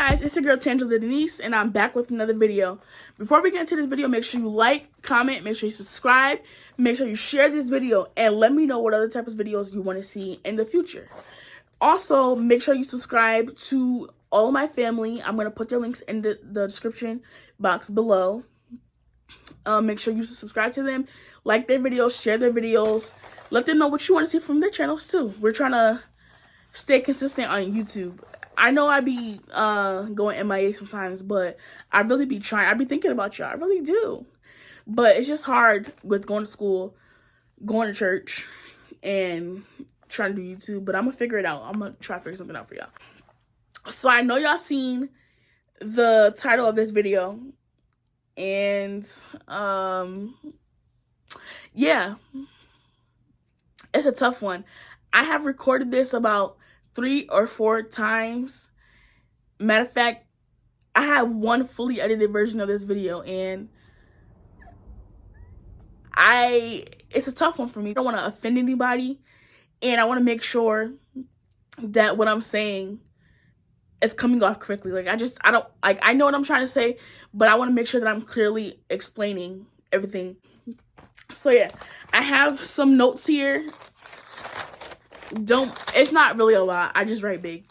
guys, it's your girl Tangela Denise, and I'm back with another video. Before we get into this video, make sure you like, comment, make sure you subscribe, make sure you share this video, and let me know what other type of videos you want to see in the future. Also, make sure you subscribe to all of my family. I'm going to put their links in the description box below. Make sure you subscribe to them, like their videos, share their videos, let them know what you want to see from their channels too. We're trying to stay consistent on YouTube. I know I be going MIA sometimes, but I really be trying. I be thinking about y'all. I really do. But it's just hard with going to school, going to church, and trying to do YouTube. But I'm going to figure it out. I'm going to try to figure something out for y'all. So I know y'all seen the title of this video. And, yeah. It's a tough one. I have recorded this about 3 or 4 times. Matter of fact, I have one fully edited version of this video, and it's a tough one for me. I don't want to offend anybody, and I want to make sure that what I'm saying is coming off correctly. I know what I'm trying to say, but I want to make sure that I'm clearly explaining everything. So yeah, I have some notes here. It's not really a lot. I just write big.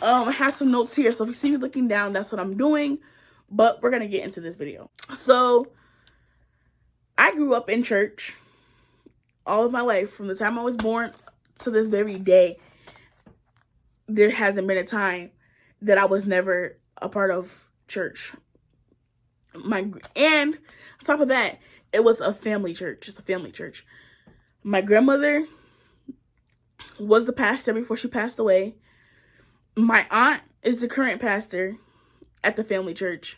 I have some notes here, so if you see me looking down, that's what I'm doing. But we're gonna get into this video. So I grew up in church all of my life. From the time I was born to this very day, there hasn't been a time that I was never a part of church. And on top of that, it was a family church. It's a family church. My grandmother was the pastor before she passed away. My aunt is the current pastor at the family church.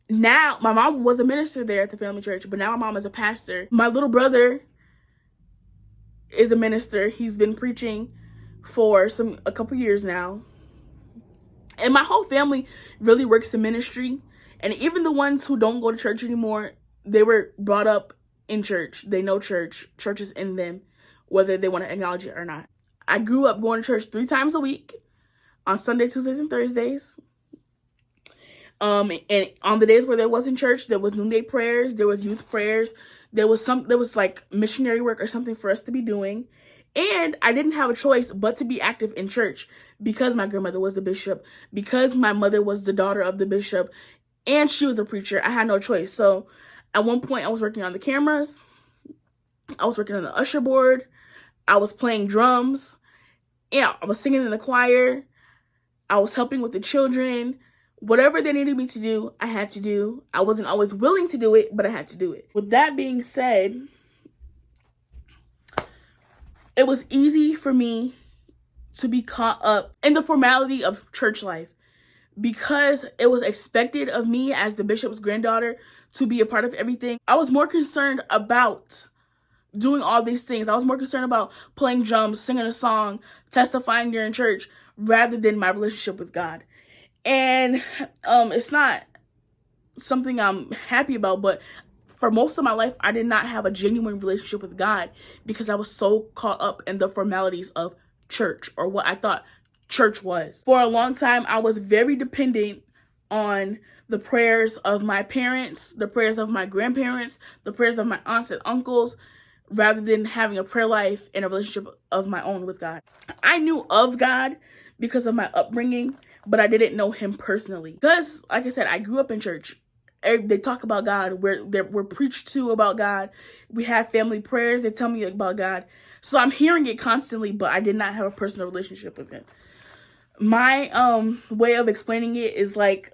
Now, my mom was a minister there at the family church, but now my mom is a pastor. My little brother is a minister. He's been preaching for a couple years now. And my whole family really works in ministry. And even the ones who don't go to church anymore, they were brought up in church. They know church. Church is in them, whether they want to acknowledge it or not. I grew up going to church 3 times a week, on Sundays, Tuesdays, and Thursdays. And on the days where there wasn't church, there was noonday prayers, there was youth prayers, there was like missionary work or something for us to be doing. And I didn't have a choice but to be active in church because my grandmother was the bishop, because my mother was the daughter of the bishop, and she was a preacher. I had no choice. So at one point, I was working on the cameras, I was working on the usher board, I was playing drums, yeah, I was singing in the choir, I was helping with the children. Whatever they needed me to do, I had to do. I wasn't always willing to do it, but I had to do it. With that being said, it was easy for me to be caught up in the formality of church life because it was expected of me as the bishop's granddaughter to be a part of everything. I was more concerned about doing all these things. I was more concerned about playing drums, singing a song, testifying during church, rather than my relationship with God. And it's not something I'm happy about, but for most of my life, I did not have a genuine relationship with God because I was so caught up in the formalities of church, or what I thought church was. For a long time, I was very dependent on the prayers of my parents, the prayers of my grandparents, the prayers of my aunts and uncles, rather than having a prayer life and a relationship of my own with God. I knew of God because of my upbringing, but I didn't know him personally. Because, like I said, I grew up in church. They talk about God. We're preached to about God. We have family prayers. They tell me about God. So I'm hearing it constantly, but I did not have a personal relationship with him. My way of explaining it is like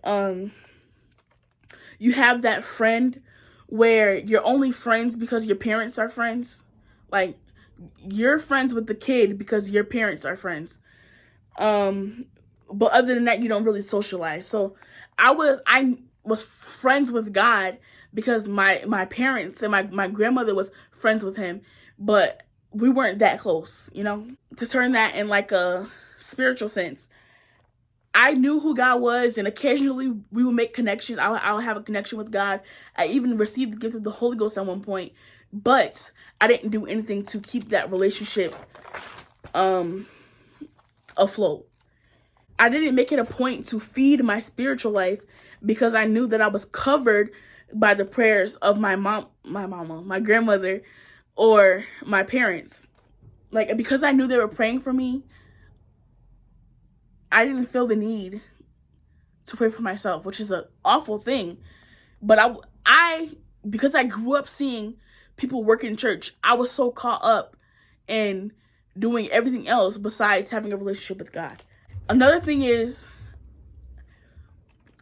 you have that friend where you're only friends because your parents are friends. Like, you're friends with the kid because your parents are friends. But other than that, you don't really socialize. So I was friends with God because my parents and my grandmother was friends with him, but we weren't that close, you know? To turn that in like a spiritual sense, I knew who God was, and occasionally we would make connections. I'll have a connection with God. I even received the gift of the Holy Ghost at one point, but I didn't do anything to keep that relationship afloat. I didn't make it a point to feed my spiritual life because I knew that I was covered by the prayers of my mama, my grandmother, or my parents. Like, because I knew they were praying for me, I didn't feel the need to pray for myself, which is an awful thing. But because I grew up seeing people work in church, I was so caught up in doing everything else besides having a relationship with God. Another thing is,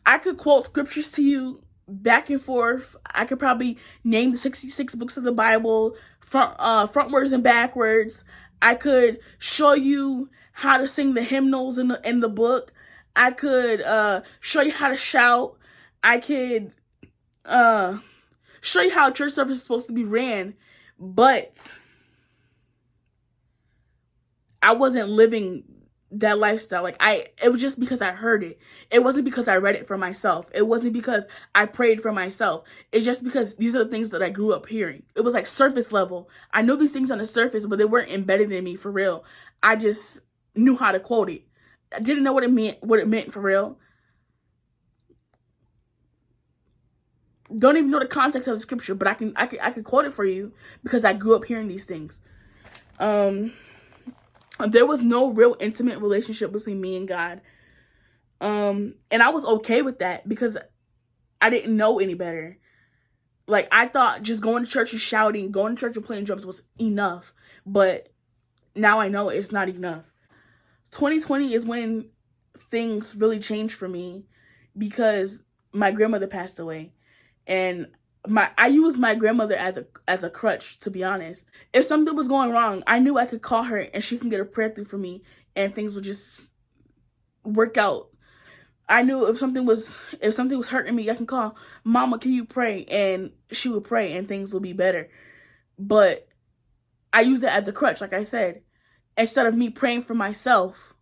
I could quote scriptures to you back and forth. I could probably name the 66 books of the Bible frontwards and backwards. I could show you how to sing the hymnals in the book. I could show you how to shout. I could show you how a church service is supposed to be ran, but I wasn't living that lifestyle. Like, it was just because I heard it. It wasn't because I read it for myself. It wasn't because I prayed for myself. It's just because these are the things that I grew up hearing. It was like surface level. I know these things on the surface, but they weren't embedded in me for real. I just knew how to quote it. I didn't know what it meant for real. Don't even know the context of the scripture, but I can quote it for you because I grew up hearing these things. There was no real intimate relationship between me and God. And I was okay with that because I didn't know any better. Like, I thought just going to church and shouting, going to church and playing drums was enough. But now I know it's not enough. 2020 is when things really changed for me because my grandmother passed away. And I used my grandmother as a crutch, to be honest. If something was going wrong, I knew I could call her and she can get a prayer through for me and things would just work out. I knew if something was hurting me, I can call, Mama, can you pray? And she would pray and things would be better. But I used it as a crutch, like I said. Instead of me praying for myself,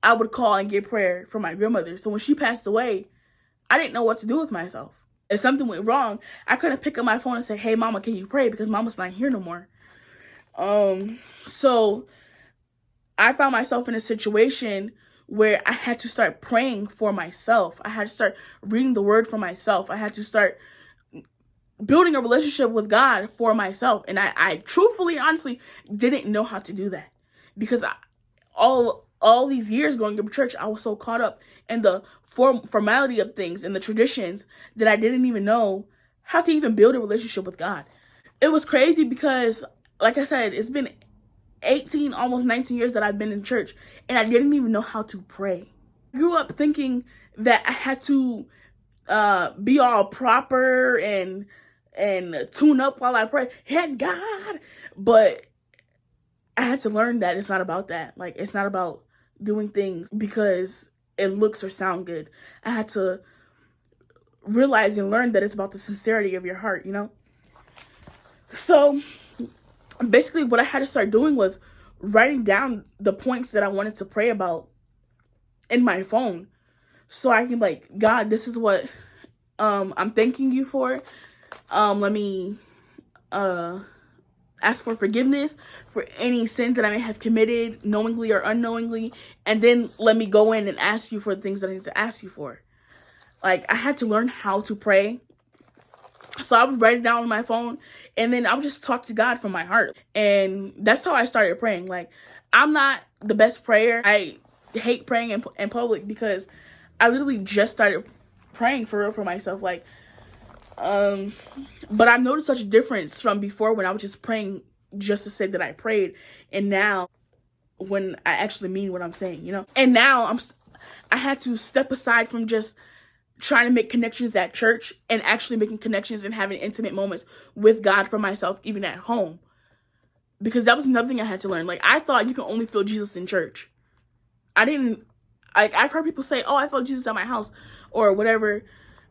I would call and get prayer for my grandmother. So when she passed away, I didn't know what to do with myself. If something went wrong, I couldn't pick up my phone and say, hey, Mama, can you pray? Because Mama's not here no more. So I found myself in a situation where I had to start praying for myself. I had to start reading the word for myself. I had to start building a relationship with God for myself. And I truthfully, honestly, didn't know how to do that. Because all these years going to church, I was so caught up in the formality of things and the traditions that I didn't even know how to even build a relationship with God. It was crazy because, like I said, it's been 18, almost 19 years that I've been in church, and I didn't even know how to pray. I grew up thinking that I had to be all proper and tune up while I pray. Hey, God! But I had to learn that it's not about that. Like, it's not about doing things because it looks or sound good. I had to realize and learn that it's about the sincerity of your heart, you know? So basically what I had to start doing was writing down the points that I wanted to pray about in my phone. So I can, like, God, this is what I'm thanking you for. Let me ask for forgiveness for any sins that I may have committed knowingly or unknowingly, and then let me go in and ask you for the things that I need to ask you for. Like, I had to learn how to pray. So I would write it down on my phone, and then I would just talk to God from my heart. And that's how I started praying. Like, I'm not the best prayer. I hate praying in public because I literally just started praying for real for myself. Like, but I've noticed such a difference from before when I was just praying just to say that I prayed, and now when I actually mean what I'm saying, you know? And now I had to step aside from just trying to make connections at church and actually making connections and having intimate moments with God for myself, even at home. Because that was another thing I had to learn. Like, I thought you can only feel Jesus in church. I've heard people say, oh, I felt Jesus at my house or whatever.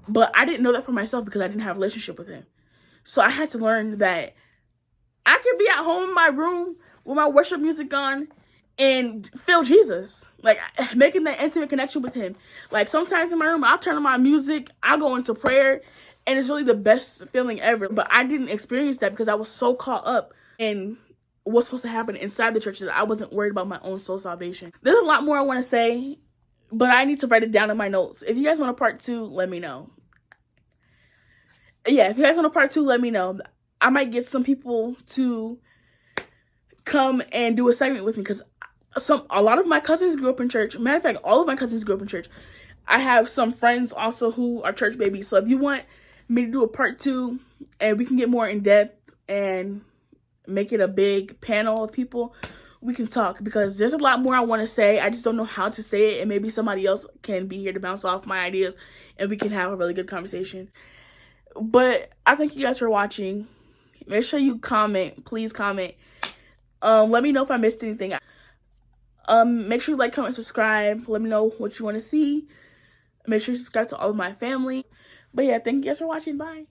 But I didn't know that for myself because I didn't have a relationship with him. So I had to learn that I could be at home in my room with my worship music on and feel Jesus. Like, making that intimate connection with him. Like, sometimes in my room, I'll turn on my music, I'll go into prayer, and it's really the best feeling ever. But I didn't experience that because I was so caught up in what's supposed to happen inside the church that I wasn't worried about my own soul salvation. There's a lot more I want to say but I need to write it down in my notes. If you guys want a part 2, let me know. Yeah, if you guys want a part 2, let me know. I might get some people to come and do a segment with me, because a lot of my cousins grew up in church. Matter of fact, all of my cousins grew up in church. I have some friends also who are church babies. So if you want me to do a part 2 and we can get more in depth and make it a big panel of people, we can talk, because there's a lot more I want to say. I just don't know how to say it, and maybe somebody else can be here to bounce off my ideas and we can have a really good conversation. But I thank you guys for watching. Make sure you comment. Please comment. Let me know if I missed anything. Make sure you like, comment, subscribe. Let me know what you want to see. Make sure you subscribe to all of my family. But yeah, thank you guys for watching. Bye.